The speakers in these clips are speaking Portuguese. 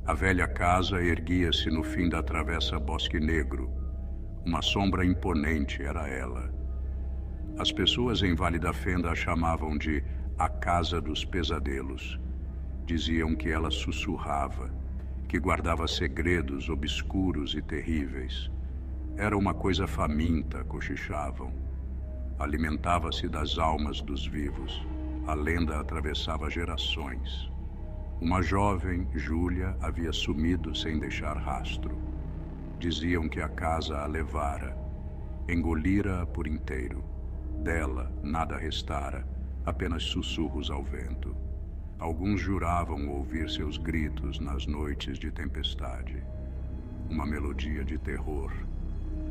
A velha casa erguia-se no fim da travessa Bosque Negro. Uma sombra imponente era ela. As pessoas em Vale da Fenda a chamavam de a Casa dos Pesadelos. Diziam que ela sussurrava, que guardava segredos obscuros e terríveis. Era uma coisa faminta, cochichavam. Alimentava-se das almas dos vivos. A lenda atravessava gerações. Uma jovem, Júlia, havia sumido sem deixar rastro. Diziam que a casa a levara, engolira-a por inteiro. Dela nada restara, apenas sussurros ao vento. Alguns juravam ouvir seus gritos nas noites de tempestade. Uma melodia de terror.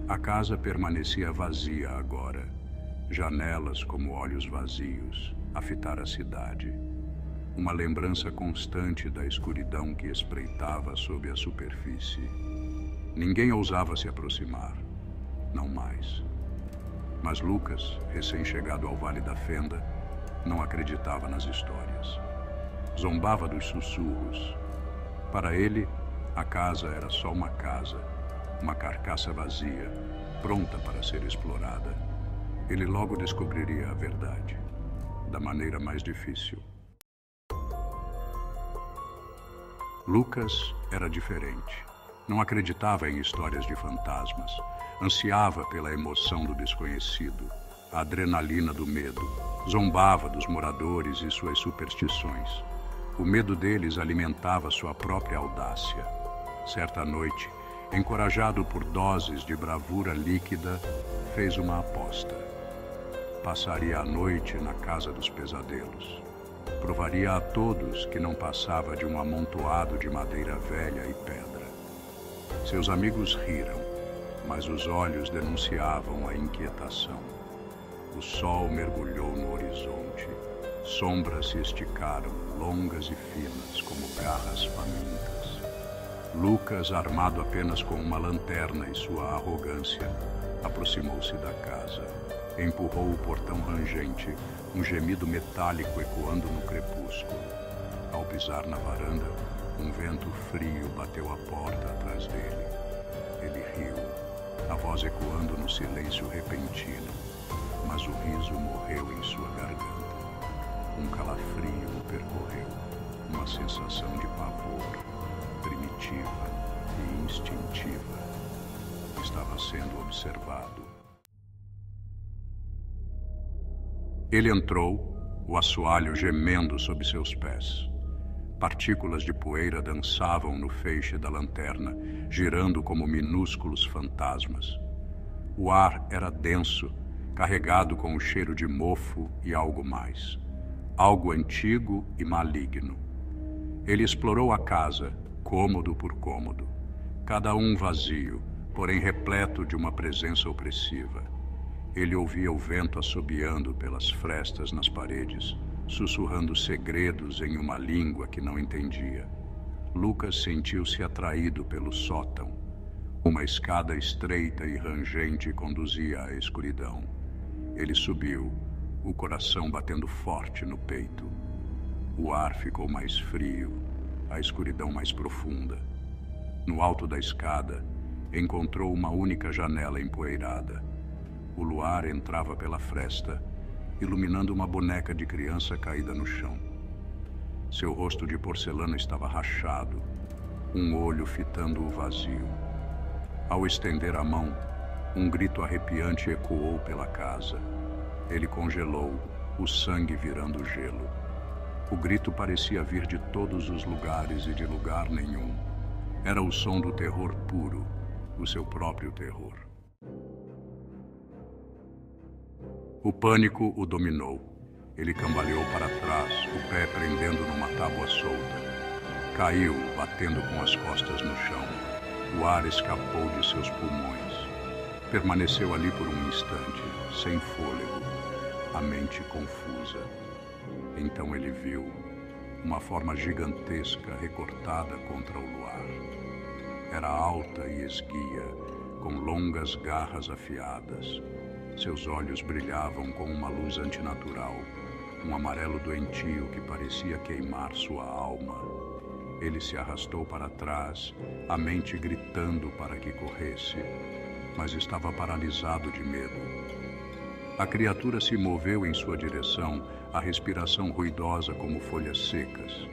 A casa permanecia vazia agora. Janelas como olhos vazios, a fitar a cidade. Uma lembrança constante da escuridão que espreitava sob a superfície. Ninguém ousava se aproximar. Não mais. Mas Lucas, recém-chegado ao Vale da Fenda, não acreditava nas histórias. Zombava dos sussurros. Para ele, a casa era só uma casa, uma carcaça vazia, pronta para ser explorada. Ele logo descobriria a verdade, da maneira mais difícil. Lucas era diferente. Não acreditava em histórias de fantasmas. Ansiava pela emoção do desconhecido, a adrenalina do medo. Zombava dos moradores e suas superstições. O medo deles alimentava sua própria audácia. Certa noite, encorajado por doses de bravura líquida, fez uma aposta. Passaria a noite na Casa dos Pesadelos. Provaria a todos que não passava de um amontoado de madeira velha e pedra. Seus amigos riram, mas os olhos denunciavam a inquietação. O sol mergulhou no horizonte. Sombras se esticaram, longas e finas, como garras famintas. Lucas, armado apenas com uma lanterna e sua arrogância, aproximou-se da casa. Empurrou o portão rangente, um gemido metálico ecoando no crepúsculo. Ao pisar na varanda, um vento frio bateu a porta atrás dele. Ele riu, a voz ecoando no silêncio repentino, mas o riso morreu em sua garganta. Um calafrio o percorreu, uma sensação de pavor, primitiva e instintiva. Estava sendo observado. Ele entrou, o assoalho gemendo sob seus pés. Partículas de poeira dançavam no feixe da lanterna, girando como minúsculos fantasmas. O ar era denso, carregado com o cheiro de mofo e algo mais. Algo antigo e maligno. Ele explorou a casa, cômodo por cômodo. Cada um vazio, porém repleto de uma presença opressiva. Ele ouvia o vento assobiando pelas frestas nas paredes, sussurrando segredos em uma língua que não entendia. Lucas sentiu-se atraído pelo sótão. Uma escada estreita e rangente conduzia à escuridão. Ele subiu, o coração batendo forte no peito. O ar ficou mais frio, a escuridão mais profunda. No alto da escada, encontrou uma única janela empoeirada. O luar entrava pela fresta, iluminando uma boneca de criança caída no chão. Seu rosto de porcelana estava rachado, um olho fitando o vazio. Ao estender a mão, um grito arrepiante ecoou pela casa. Ele congelou, o sangue virando gelo. O grito parecia vir de todos os lugares e de lugar nenhum. Era o som do terror puro, o seu próprio terror. O pânico o dominou. Ele cambaleou para trás, o pé prendendo numa tábua solta. Caiu, batendo com as costas no chão. O ar escapou de seus pulmões. Permaneceu ali por um instante, sem fôlego, a mente confusa. Então ele viu uma forma gigantesca recortada contra o luar. Era alta e esguia, com longas garras afiadas. Seus olhos brilhavam com uma luz antinatural, um amarelo doentio que parecia queimar sua alma. Ele se arrastou para trás, a mente gritando para que corresse, mas estava paralisado de medo. A criatura se moveu em sua direção, a respiração ruidosa como folhas secas.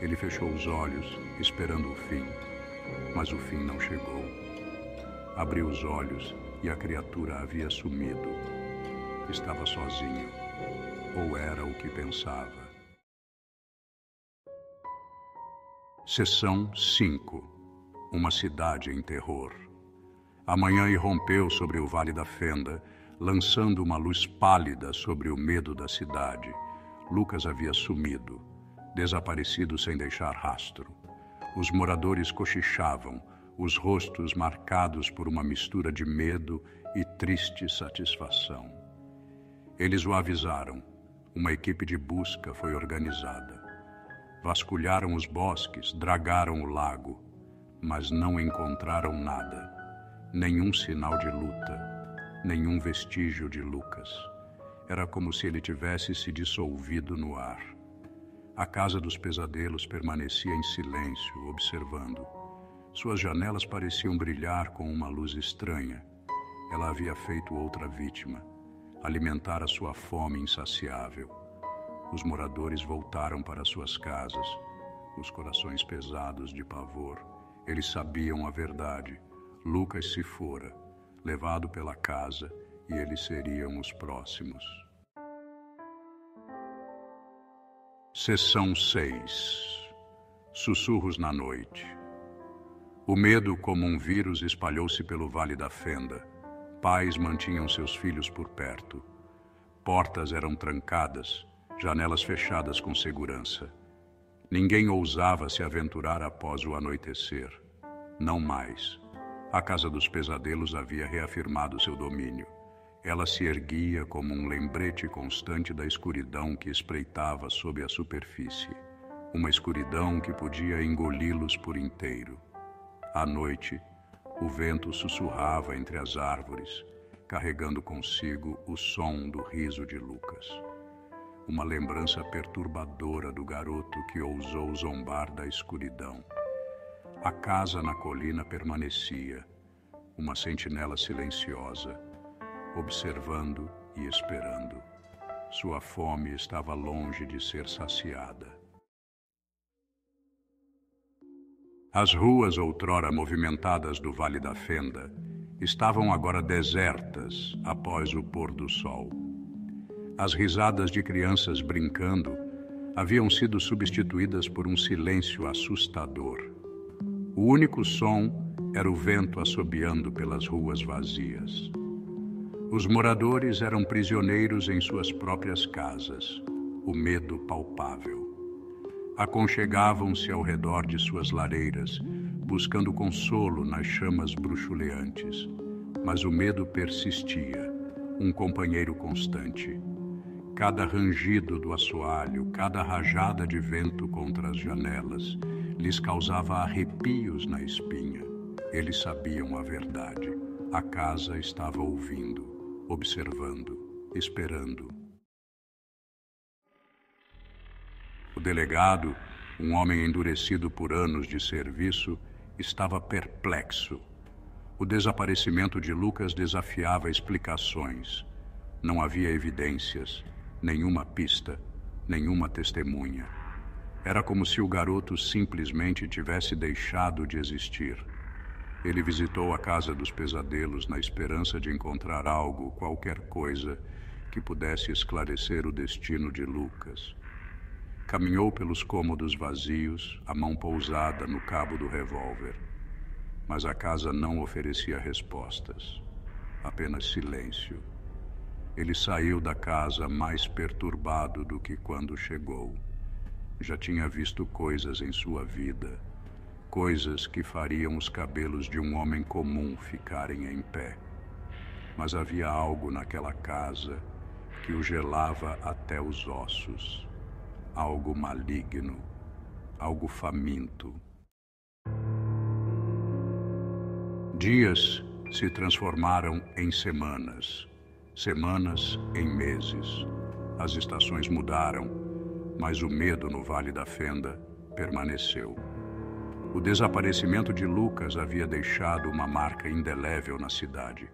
Ele fechou os olhos, esperando o fim, mas o fim não chegou. Abriu os olhos e a criatura havia sumido. Estava sozinho, ou era o que pensava. Seção 5. Uma cidade em terror. A manhã irrompeu sobre o Vale da Fenda, lançando uma luz pálida sobre o medo da cidade. Lucas havia sumido, desaparecido sem deixar rastro. Os moradores cochichavam, os rostos marcados por uma mistura de medo e triste satisfação. Eles o avisaram. Uma equipe de busca foi organizada. Vasculharam os bosques, dragaram o lago, mas não encontraram nada. Nenhum sinal de luta, nenhum vestígio de Lucas. Era como se ele tivesse se dissolvido no ar. A casa dos pesadelos permanecia em silêncio, observando. Suas janelas pareciam brilhar com uma luz estranha. Ela havia feito outra vítima, alimentar a sua fome insaciável. Os moradores voltaram para suas casas, os corações pesados de pavor. Eles sabiam a verdade. Lucas se fora, levado pela casa, e eles seriam os próximos. Seção 6. Sussurros na noite. O medo, como um vírus, espalhou-se pelo Vale da Fenda. Pais mantinham seus filhos por perto. Portas eram trancadas, janelas fechadas com segurança. Ninguém ousava se aventurar após o anoitecer. Não mais. A Casa dos Pesadelos havia reafirmado seu domínio. Ela se erguia como um lembrete constante da escuridão que espreitava sob a superfície. Uma escuridão que podia engoli-los por inteiro. À noite, o vento sussurrava entre as árvores, carregando consigo o som do riso de Lucas. Uma lembrança perturbadora do garoto que ousou zombar da escuridão. A casa na colina permanecia, uma sentinela silenciosa, observando e esperando. Sua fome estava longe de ser saciada. As ruas outrora movimentadas do Vale da Fenda estavam agora desertas após o pôr do sol. As risadas de crianças brincando haviam sido substituídas por um silêncio assustador. O único som era o vento assobiando pelas ruas vazias. Os moradores eram prisioneiros em suas próprias casas, o medo palpável. Aconchegavam-se ao redor de suas lareiras, buscando consolo nas chamas bruxuleantes. Mas o medo persistia, um companheiro constante. Cada rangido do assoalho, cada rajada de vento contra as janelas, lhes causava arrepios na espinha. Eles sabiam a verdade. A casa estava ouvindo, observando, esperando. O delegado, um homem endurecido por anos de serviço, estava perplexo. O desaparecimento de Lucas desafiava explicações. Não havia evidências, nenhuma pista, nenhuma testemunha. Era como se o garoto simplesmente tivesse deixado de existir. Ele visitou a Casa dos Pesadelos na esperança de encontrar algo, qualquer coisa, que pudesse esclarecer o destino de Lucas. Caminhou pelos cômodos vazios, a mão pousada no cabo do revólver. Mas a casa não oferecia respostas, apenas silêncio. Ele saiu da casa mais perturbado do que quando chegou. Já tinha visto coisas em sua vida, coisas que fariam os cabelos de um homem comum ficarem em pé. Mas havia algo naquela casa que o gelava até os ossos. Algo maligno, algo faminto. Dias se transformaram em semanas. Semanas em meses. As estações mudaram, mas o medo no Vale da Fenda permaneceu. O desaparecimento de Lucas havia deixado uma marca indelével na cidade,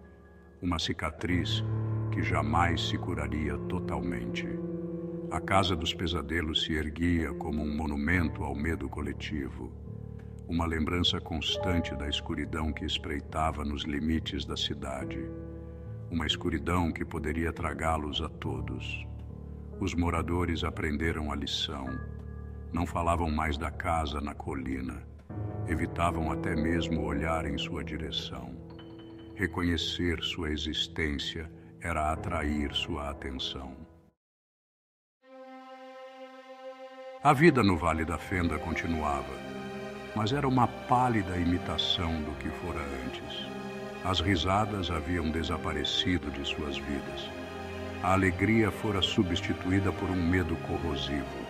uma cicatriz que jamais se curaria totalmente. A Casa dos Pesadelos se erguia como um monumento ao medo coletivo, uma lembrança constante da escuridão que espreitava nos limites da cidade, uma escuridão que poderia tragá-los a todos. Os moradores aprenderam a lição. Não falavam mais da casa na colina. Evitavam até mesmo olhar em sua direção. Reconhecer sua existência era atrair sua atenção. A vida no Vale da Fenda continuava, mas era uma pálida imitação do que fora antes. As risadas haviam desaparecido de suas vidas. A alegria fora substituída por um medo corrosivo.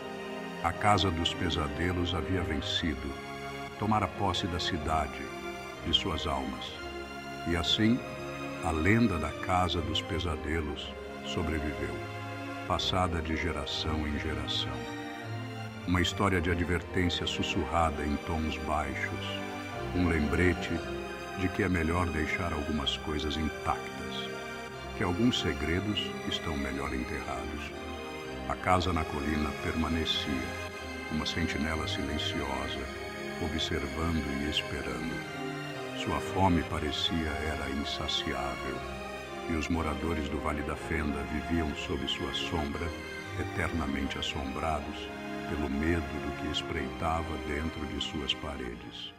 A Casa dos Pesadelos havia vencido, tomara posse da cidade, de suas almas. E assim, a lenda da Casa dos Pesadelos sobreviveu, passada de geração em geração. Uma história de advertência sussurrada em tons baixos, um lembrete de que é melhor deixar algumas coisas intactas, que alguns segredos estão melhor enterrados. A casa na colina permanecia, uma sentinela silenciosa, observando e esperando. Sua fome parecia era insaciável, e os moradores do Vale da Fenda viviam sob sua sombra, eternamente assombrados pelo medo do que espreitava dentro de suas paredes.